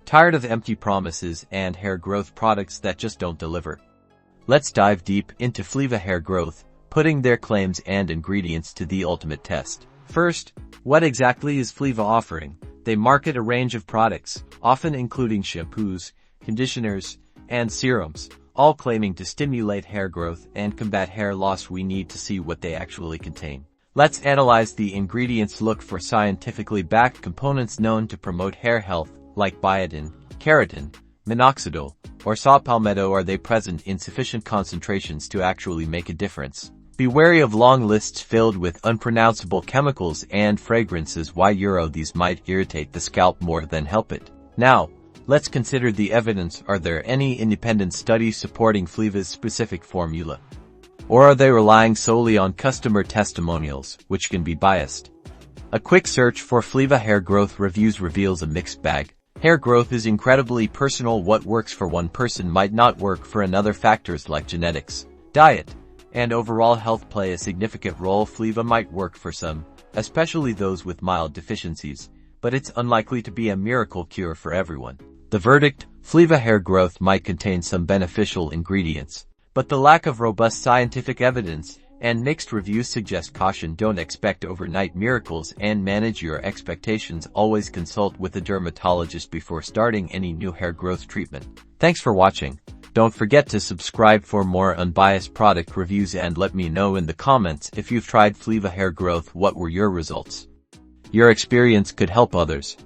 Tired of empty promises and hair growth products that just don't deliver? Let's dive deep into Fleava Hair Growth, putting their claims and ingredients to the ultimate test. First, what exactly is Fleava offering? They market a range of products, often including shampoos, conditioners, and serums, all claiming to stimulate hair growth and combat hair loss. We need to see what they actually contain. Let's analyze the ingredients. Look for scientifically backed components known to promote hair health, like biotin, keratin, minoxidil, or saw palmetto. Are they present in sufficient concentrations to actually make a difference? Be wary of long lists filled with unpronounceable chemicals and fragrances. These might irritate the scalp more than help it. Now, let's consider the evidence. Are there any independent studies supporting Fleava's specific formula? Or are they relying solely on customer testimonials, which can be biased? A quick search for Fleava Hair Growth reviews reveals a mixed bag. Hair growth is incredibly personal. What works for one person might not work for another. Factors like genetics, diet, and overall health play a significant role. Fleava might work for some, especially those with mild deficiencies, but it's unlikely to be a miracle cure for everyone. The verdict: Fleava Hair Growth might contain some beneficial ingredients, but the lack of robust scientific evidence and mixed reviews suggest caution. Don't expect overnight miracles and manage your expectations. Always consult with a dermatologist before starting any new hair growth treatment. Thanks for watching. Don't forget to subscribe for more unbiased product reviews and let me know in the comments if you've tried Fleava Hair Growth. What were your results? Your experience could help others.